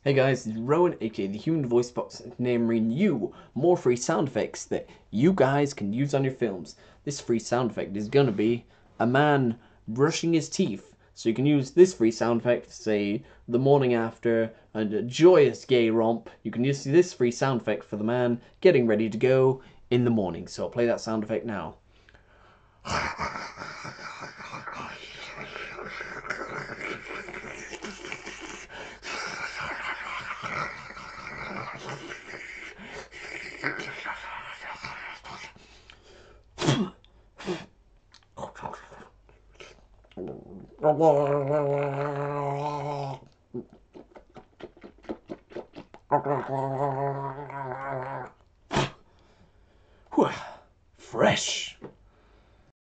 Hey guys, it's Rowan, aka the Human Voice Box, naming you more free sound effects that you guys can use on your films. This free sound effect is gonna be a man brushing his teeth. So you can use this free sound effect, say, the morning after, and a joyous gay romp. You can use this free sound effect for the man getting ready to go in the morning. So I'll play that sound effect now. Whew, fresh.